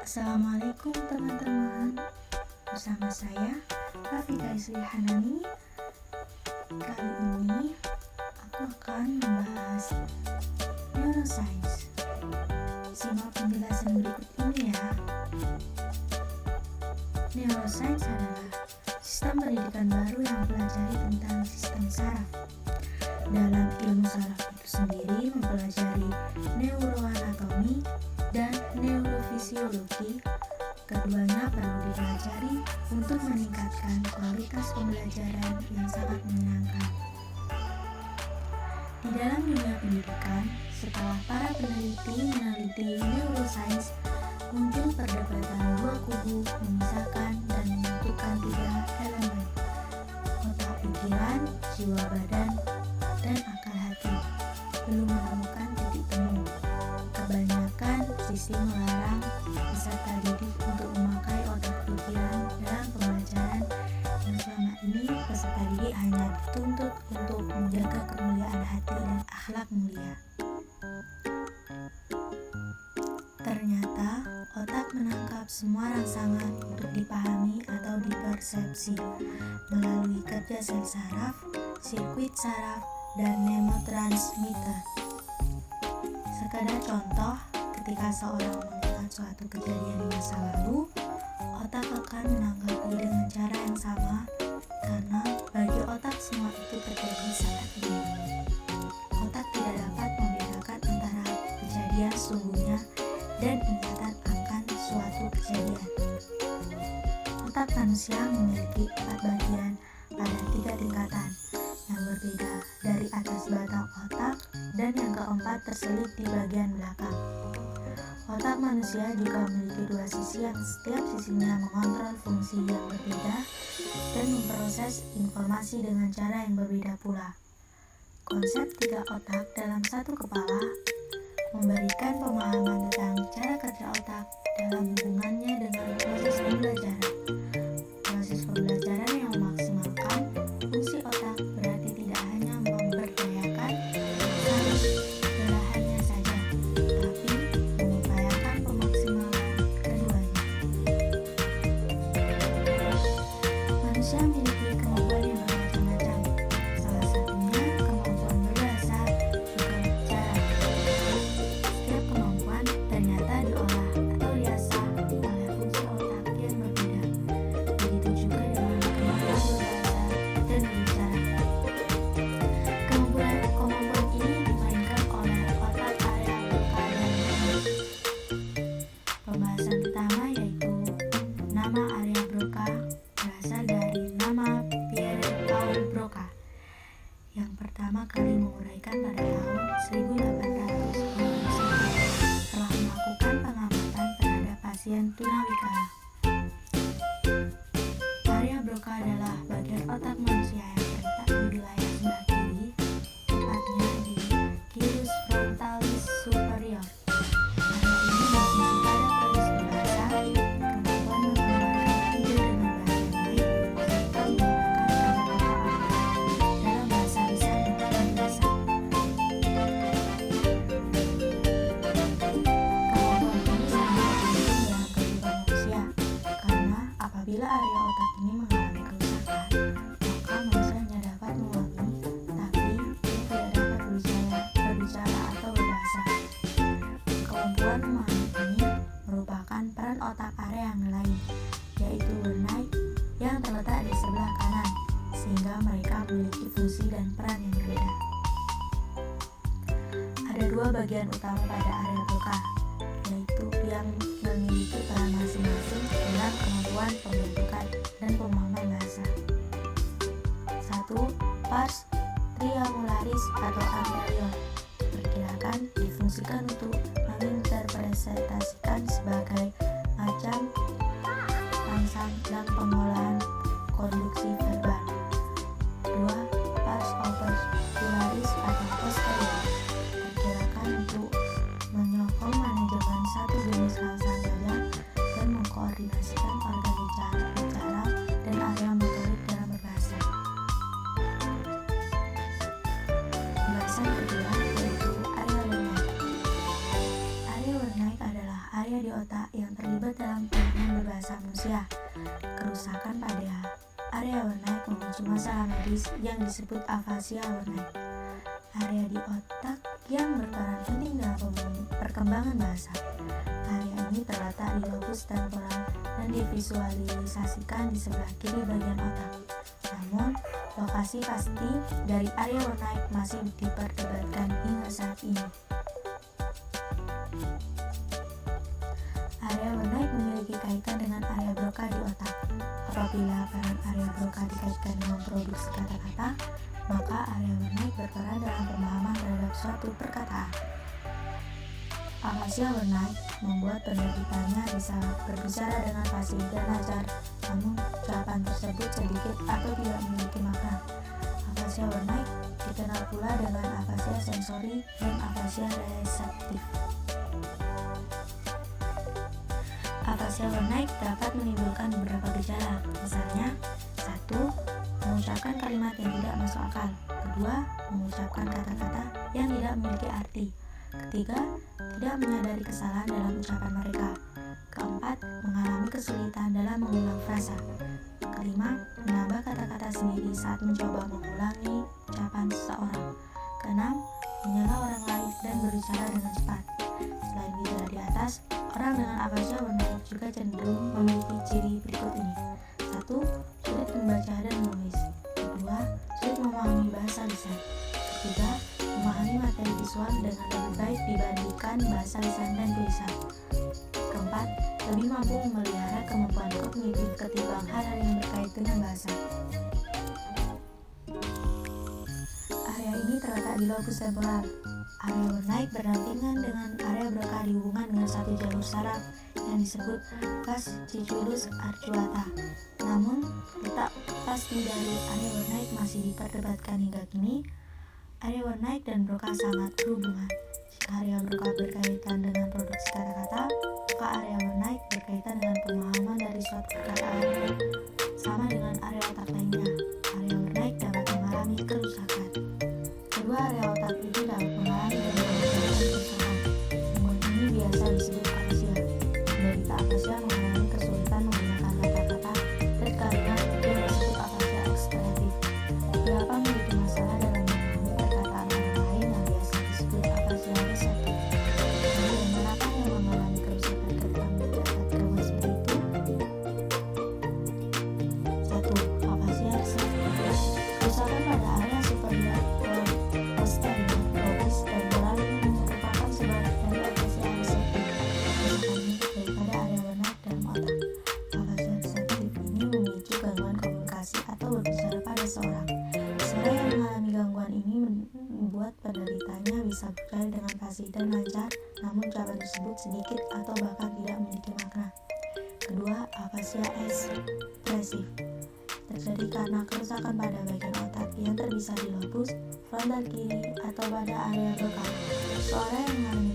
Assalamualaikum teman-teman. Bersama saya Rafika Isri Hanani. Kali ini aku akan membahas neuroscience. Simak penjelasan berikut ini ya. Neuroscience adalah sistem pendidikan baru yang mempelajari tentang sistem saraf. Dalam ilmu saraf itu sendiri mempelajari neuroanatomi dan neurofisiologi. Keduanya perlu dipelajari untuk meningkatkan kualitas pembelajaran yang sangat menyenangkan. Di dalam dunia pendidikan, setelah para peneliti meneliti neuroscience, muncul perdebatan dua kubu memisahkan dan menentukan tiga elemen: otak, pikiran, jiwa, badan, dan akal hati. Belum menemukan titik temu. Kebanyakan sisi melarang peserta didik untuk memakai otak pikiran dalam pembelajaran, yang selama ini peserta didik hanya dituntut untuk menjaga kemuliaan hati dan akhlak mulia. Ternyata otak menangkap semua rangsangan untuk dipahami atau dipersepsi melalui kerja sel saraf, sirkuit saraf, dan neurotransmitter. Sekadar contoh, ketika seorang mengingat suatu kejadian di masa lalu, otak akan menanggapi dengan cara yang sama karena bagi otak semua itu terjadi saat ini. Otak tidak dapat membedakan antara kejadian sesungguhnya dan ingatan akan suatu kejadian. Otak manusia memiliki 4 bagian pada 3 tingkatan yang berbeda dari atas batang otak, dan yang keempat terselip di bagian belakang. Otak manusia juga memiliki 2 sisi yang setiap sisinya mengontrol fungsi yang berbeda dan memproses informasi dengan cara yang berbeda pula. Konsep 3 otak dalam satu kepala memberikan pemahaman tentang cara kerja otak dalam hubungannya dengan proses pembelajaran. Proses pembelajaran yang memaksimalkan fungsi otak berarti tidak hanya memberdayakan saraf belahannya saja, tapi mengupayakan pemaksimalan keduanya. Manusia memiliki kemampuan yang bermacam-macam. Salah satunya kemampuan berbahasa, juga bicara. Setiap kemampuan ternyata diolah atau diasah oleh fungsi otak yang berbeda. Begitu juga dengan kemampuan berbahasa dan berbicara. Kemampuan ini dimainkan oleh otak area Broca dan otak. Pembahasan pertama yaitu nama area Broca berasal dari nama Pierre Paul Broca yang pertama kali menguraikan pada tahun 1859 setelah melakukan pengamatan terhadap pasien tunawikala. Area Broca adalah bagian otak manusia yang terletak di wilayah sebelah kiri, tepatnya di gyrus frontalis superior. Area ini berfungsi pada proses berbahasa, kemampuan mengeluarkan ide dengan bahasa yang baik, serta menggunakan kata-kata awal dalam bahasa lisan dan tulisan. Kemampuan ini sangat penting dalam kehidupan manusia, karena apabila area otak ini mengalami kerusakan, maka manusia hanya dapat memahami, tapi dia tidak dapat berbicara atau berbahasa. Kemampuan memahami ini merupakan peran otak area yang lain, yaitu Wernicke yang terletak di sebelah kanan, sehingga mereka memiliki fungsi dan peran yang berbeda. Ada 2 bagian utama pada area Broca, yaitu yang memiliki peran masing-masing dalam kemampuan pembentukan dan pemahaman bahasa. 1. Pars triangularis atau anterior diperkirakan difungsikan untuk menginterpretasikan sebagai macam rangsang dan pengolahan konduksi verbal. 2. Pars orbicularis atau posterior diperkirakan untuk menyokong manajemen satu jenis rangsang saja dan mengkoordinasikan organ bicara dan area motorik dalam berbahasa. Pembahasan kedua yaitu area Wernicke. Area Wernicke adalah area area di otak yang terlibat dalam penanganan berbahasa manusia. Kerusakan pada area Wernicke memicu masalah medis yang disebut afasia Wernicke. Area di otak yang berperan penting dalam perkembangan bahasa. Area ini terletak di lobus temporal dan divisualisasikan di sebelah kiri bagian otak. Namun, lokasi pasti dari area Wernicke masih diperdebatkan hingga saat ini. Area Wernicke memiliki kaitan dengan area Broca di otak. Apabila peran area Broca dikaitkan dengan produksi kata-kata, maka area Wernicke berperan dalam pemahaman terhadap suatu perkataan. Afasia Wernicke membuat penderitanya bisa berbicara dengan fasih dan lancar, namun ucapan tersebut sedikit atau tidak memiliki makna. Afasia Wernicke dikenal pula dengan afasia sensori dan afasia reseptif. Afasia Wernicke dapat menimbulkan beberapa gejala, misalnya 1. Mengucapkan kalimat yang tidak masuk akal. 2. Mengucapkan kata-kata yang tidak memiliki arti. 3. Tidak menyadari kesalahan dalam ucapan mereka. 4. Mengalami kesulitan dalam mengulang frasa. 5. Menambah kata-kata sendiri saat mencoba mengulangi ucapan seseorang. 6. Menyela orang lain dan berbicara dengan cepat. Selain gejala di atas, orang dengan afasia Wernicke juga cenderung memiliki ciri berikut ini. 1. Sulit membaca dan menulis. 2. Sulit memahami bahasa lisan. 3. Memahami materi visual dengan lebih baik dibandingkan bahasa lisan dan tulisan. 4. Lebih mampu memelihara kemampuan kognitif ketimbang hal-hal yang berkait dengan bahasa. Area ini terletak di lobus temporal. Area Wernicke berdampingan dengan area Broca dihubungkan dengan satu jalur saraf yang disebut fasciculus arcuata. Namun, letak pasti dari area Wernicke masih diperdebatkan hingga kini. Area Wernicke dan Broca sangat berhubungan. Jika area Broca berkaitan dengan produksi kata-kata, maka area Wernicke berkaitan dengan pemahaman dari suatu perkataan. Sama dengan area otak lainnya, area Wernicke dapat mengalami kerusakan. Kedua area otak ini dapat mengalami kerusakan. Gangguan ini biasa disebut afasia. Penderita afasia mengalami kesulitan menggunakan kata-kata dan kalimat yang disebut afasia ekskretif. Beberapa memiliki masalah dalam memahami perkataan orang lain yang biasa disebut afasia reseptif. Kemudian berapa yang mengalami kerusakan ketika mendapat gangguan seperti itu? 1. Afasia reseptif. Kerusakan pada area superior posterior lobus temporal ini merupakan sebab dari afasia reseptif. Kerusakan ini daripada area Wernicke dalam otak. Afasia reseptif ini memicu gangguan komunikasi atau berbicara pada seorang. Seorang yang mengalami gangguan ini membuat penderitanya bisa berbicara dengan fasih dan lancar, namun ucapan tersebut sedikit atau bahkan tidak memiliki makna. Kedua, afasia ekspresif terjadi karena kerusakan pada bagian otak yang terbisa di lobus frontal kiri atau pada area Broca. Seorang yang mengalami